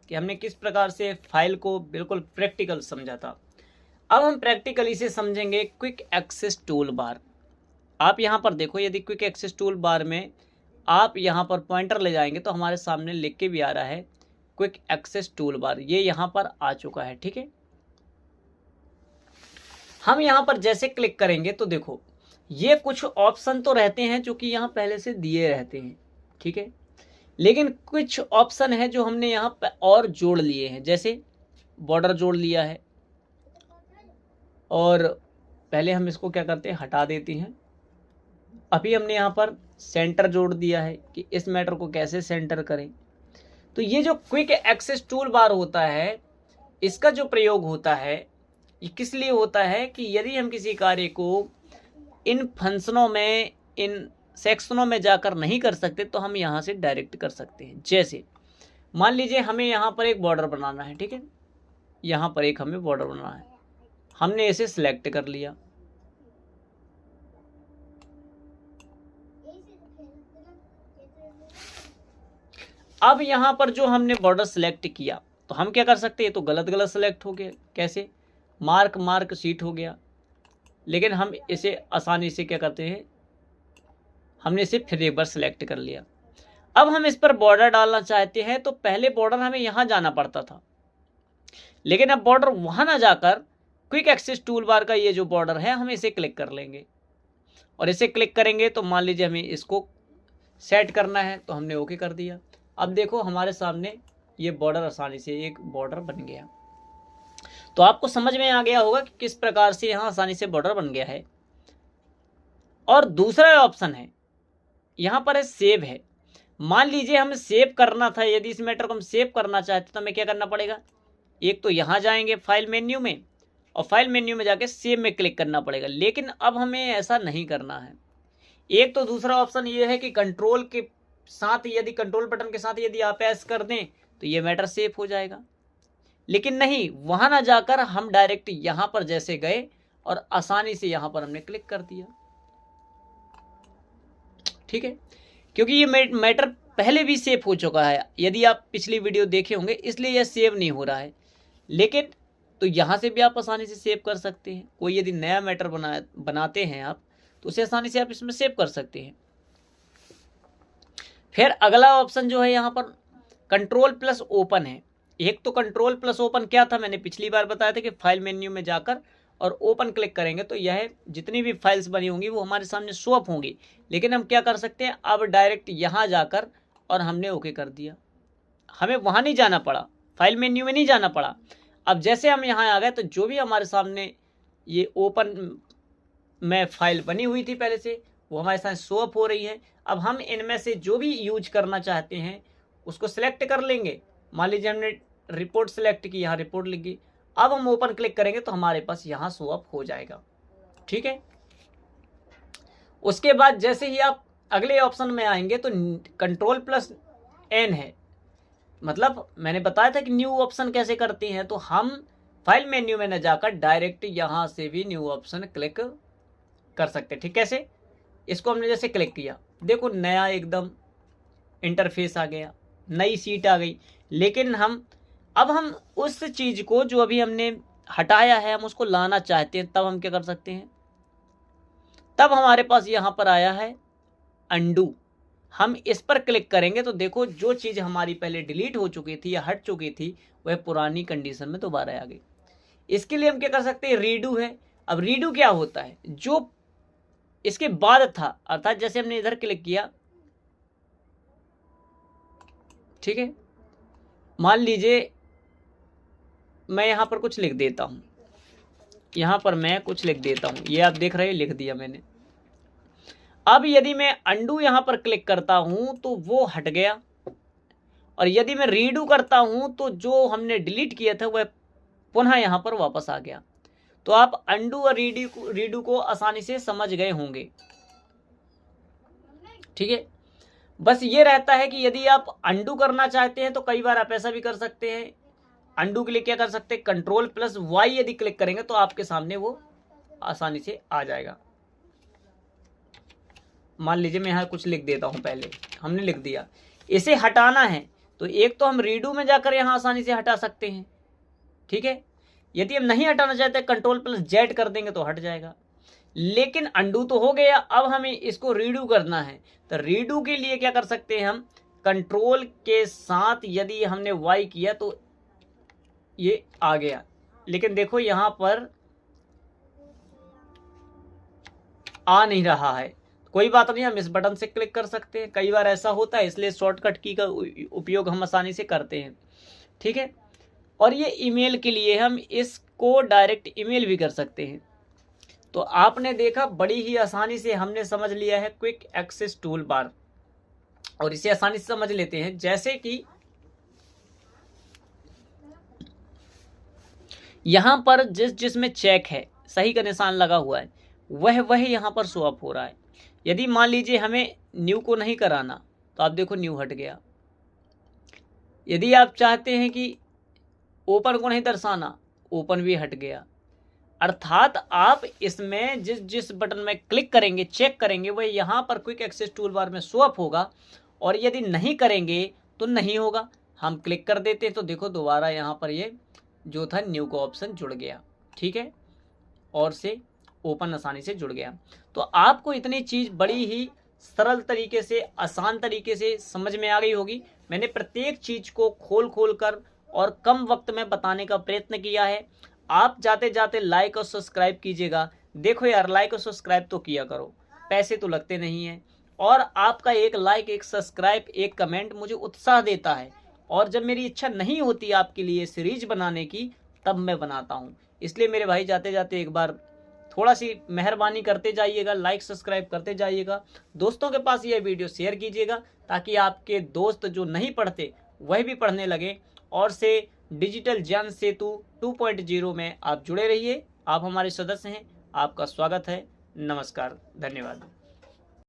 कि हमने किस प्रकार से फाइल को बिल्कुल प्रैक्टिकल समझा था। अब हम प्रैक्टिकली से समझेंगे क्विक एक्सेस टूल बार। आप यहाँ पर देखो, यदि क्विक एक्सेस टूल बार में आप यहाँ पर पॉइंटर ले जाएंगे तो हमारे सामने लिख के भी आ रहा है क्विक एक्सेस टूल बार, ये यहाँ पर आ चुका है। ठीक है, हम यहाँ पर जैसे क्लिक करेंगे तो देखो ये कुछ ऑप्शन तो रहते हैं जो कि यहाँ पहले से दिए रहते हैं। ठीक है, लेकिन कुछ ऑप्शन है जो हमने यहाँ पर और जोड़ लिए हैं, जैसे बॉर्डर जोड़ लिया है, और पहले हम इसको क्या करते हैं, हटा देते हैं। अभी हमने यहाँ पर सेंटर जोड़ दिया है कि इस मैटर को कैसे सेंटर करें। तो ये जो क्विक एक्सेस टूल बार होता है, इसका जो प्रयोग होता है ये किस लिए होता है कि यदि हम किसी कार्य को इन फंक्शनों में, इन सेक्शनों में जाकर नहीं कर सकते तो हम यहाँ से डायरेक्ट कर सकते हैं। जैसे मान लीजिए हमें यहाँ पर एक बॉर्डर बनाना है। ठीक है, यहाँ पर एक हमें बॉर्डर बनाना है, हमने इसे सिलेक्ट कर लिया। अब यहाँ पर जो हमने बॉर्डर सिलेक्ट किया तो हम क्या कर सकते हैं, तो गलत गलत सिलेक्ट हो गया। कैसे, मार्क शीट हो गया, लेकिन हम इसे आसानी से क्या करते हैं, हमने इसे फिर एक बार सिलेक्ट कर लिया। अब हम इस पर बॉर्डर डालना चाहते हैं तो पहले बॉर्डर हमें यहाँ जाना पड़ता था, लेकिन अब बॉर्डर वहाँ ना जाकर क्विक एक्सेस टूल बार का ये जो बॉर्डर है हम इसे क्लिक कर लेंगे, और इसे क्लिक करेंगे तो मान लीजिए हमें इसको सेट करना है तो हमने ओके कर दिया। अब देखो हमारे सामने ये बॉर्डर आसानी से एक बॉर्डर बन गया। तो आपको समझ में आ गया होगा कि किस प्रकार से यहाँ आसानी से बॉर्डर बन गया है। और दूसरा ऑप्शन है, यहाँ पर है सेव है। मान लीजिए हमें सेव करना था, यदि इस मैटर को हम सेव करना चाहते तो हमें क्या करना पड़ेगा, एक तो यहाँ जाएंगे फाइल मेन्यू में, और फाइल मेन्यू में जाके सेव में क्लिक करना पड़ेगा। लेकिन अब हमें ऐसा नहीं करना है। एक तो दूसरा ऑप्शन ये है कि कंट्रोल के साथ, यदि कंट्रोल बटन के साथ यदि आप ऐसा कर दें तो ये मैटर सेव हो जाएगा। लेकिन नहीं, वहां ना जाकर हम डायरेक्ट यहां पर जैसे गए और आसानी से यहां पर हमने क्लिक कर दिया। ठीक है, क्योंकि ये मैटर पहले भी सेव हो चुका है, यदि आप पिछली वीडियो देखे होंगे, इसलिए यह सेव नहीं हो रहा है। लेकिन तो यहां से भी आप आसानी से सेव कर सकते हैं। कोई यदि नया मैटर बनाते हैं आप तो उसे आसानी से आप इसमें सेव कर सकते हैं। फिर अगला ऑप्शन जो है यहाँ पर कंट्रोल प्लस ओपन है। एक तो कंट्रोल प्लस ओपन क्या था, मैंने पिछली बार बताया था कि फाइल मेन्यू में जाकर और ओपन क्लिक करेंगे तो यह जितनी भी फाइल्स बनी होंगी वो हमारे सामने शो अप होंगी। लेकिन हम क्या कर सकते हैं, अब डायरेक्ट यहाँ जाकर और हमने ओके कर दिया, हमें वहाँ नहीं जाना पड़ा, फाइल मेन्यू में नहीं जाना पड़ा। अब जैसे हम यहाँ आ गए तो जो भी हमारे सामने ये ओपन में फाइल बनी हुई थी पहले से, वो हमारे साथ शो अप हो रही है। अब हम इनमें से जो भी यूज करना चाहते हैं उसको सिलेक्ट कर लेंगे। मान लीजिए हमने रिपोर्ट सिलेक्ट की, यहाँ रिपोर्ट लिख गई। अब हम ओपन क्लिक करेंगे तो हमारे पास यहाँ शो अप हो जाएगा। ठीक है, उसके बाद जैसे ही आप अगले ऑप्शन में आएंगे तो कंट्रोल प्लस एन है, मतलब मैंने बताया था कि न्यू ऑप्शन कैसे करते हैं। तो हम फाइल मेन्यू में न जाकर डायरेक्ट यहाँ से भी न्यू ऑप्शन क्लिक कर सकते हैं। ठीक, कैसे, इसको हमने जैसे क्लिक किया, देखो नया एकदम इंटरफेस आ गया, नई सीट आ गई। लेकिन अब हम उस चीज को जो अभी हमने हटाया है हम उसको लाना चाहते हैं, तब हम क्या कर सकते हैं, तब हमारे पास यहाँ पर आया है अंडू। हम इस पर क्लिक करेंगे तो देखो जो चीज हमारी पहले डिलीट हो चुकी थी या हट चुकी थी वह पुरानी कंडीशन में दोबारा आ गई। इसके लिए हम क्या कर सकते हैं, रीडू है। अब रीडू क्या होता है, जो इसके बाद था, अर्थात जैसे हमने इधर क्लिक किया, ठीक है, मान लीजिए मैं यहां पर कुछ लिख देता हूं, यहां पर मैं कुछ लिख देता हूं, ये आप देख रहे हैं लिख दिया मैंने। अब यदि मैं अंडू यहां पर क्लिक करता हूं तो वो हट गया, और यदि मैं रीडू करता हूं तो जो हमने डिलीट किया था वह पुनः यहां पर वापस आ गया। तो आप अंडू और रीडू को आसानी से समझ गए होंगे। ठीक है, बस ये रहता है कि यदि आप अंडू करना चाहते हैं तो कई बार आप ऐसा भी कर सकते हैं। अंडू के लिए क्या कर सकते हैं, कंट्रोल प्लस वाई यदि क्लिक करेंगे तो आपके सामने वो आसानी से आ जाएगा। मान लीजिए मैं यहाँ कुछ लिख देता हूं, पहले हमने लिख दिया, इसे हटाना है तो एक तो हम रीडू में जाकर यहाँ आसानी से हटा सकते हैं, ठीक है। यदि हम नहीं हटाना चाहते Ctrl+Z कर देंगे तो हट जाएगा। लेकिन अंडू तो हो गया, अब हमें इसको रीडू करना है। तो रीडू के लिए क्या कर सकते हैं हम, कंट्रोल के साथ यदि हमने Y किया तो ये आ गया, लेकिन देखो यहां पर आ नहीं रहा है। कोई बात नहीं, हम इस बटन से क्लिक कर सकते हैं। कई बार ऐसा होता है, इसलिए शॉर्टकट की का उपयोग हम आसानी से करते हैं, ठीक है। और ये ईमेल के लिए हम इसको डायरेक्ट ईमेल भी कर सकते हैं। तो आपने देखा बड़ी ही आसानी से हमने समझ लिया है क्विक एक्सेस टूल बार, और इसे आसानी से समझ लेते हैं। जैसे कि यहां पर जिसमें चेक है, सही का निशान लगा हुआ है, वह यहां पर शो अप हो रहा है। यदि मान लीजिए हमें न्यू को नहीं कराना तो आप देखो न्यू हट गया। यदि आप चाहते हैं कि ओपन को नहीं दर्शाना, ओपन भी हट गया। अर्थात आप इसमें जिस बटन में क्लिक करेंगे, चेक करेंगे, वह यहाँ पर क्विक एक्सेस टूल बार में शो अप होगा, और यदि नहीं करेंगे तो नहीं होगा। हम क्लिक कर देते तो देखो दोबारा यहाँ पर ये जो था न्यू का ऑप्शन जुड़ गया, ठीक है, और से ओपन आसानी से जुड़ गया। तो आपको इतनी चीज़ बड़ी ही सरल तरीके से, आसान तरीके से समझ में आ गई होगी। मैंने प्रत्येक चीज़ को खोल कर और कम वक्त में बताने का प्रयत्न किया है। आप जाते जाते लाइक और सब्सक्राइब कीजिएगा। देखो यार, लाइक और सब्सक्राइब तो किया करो, पैसे तो लगते नहीं हैं, और आपका एक लाइक, एक सब्सक्राइब, एक कमेंट मुझे उत्साह देता है। और जब मेरी इच्छा नहीं होती आपके लिए सीरीज बनाने की, तब मैं बनाता हूँ। इसलिए मेरे भाई जाते जाते एक बार थोड़ा सी मेहरबानी करते जाइएगा, लाइक सब्सक्राइब करते जाइएगा, दोस्तों के पास यह वीडियो शेयर कीजिएगा, ताकि आपके दोस्त जो नहीं पढ़ते वह भी पढ़ने लगे, और से डिजिटल ज्ञान सेतु 2.0 में आप जुड़े रहिए। आप हमारे सदस्य हैं, आपका स्वागत है। नमस्कार, धन्यवाद।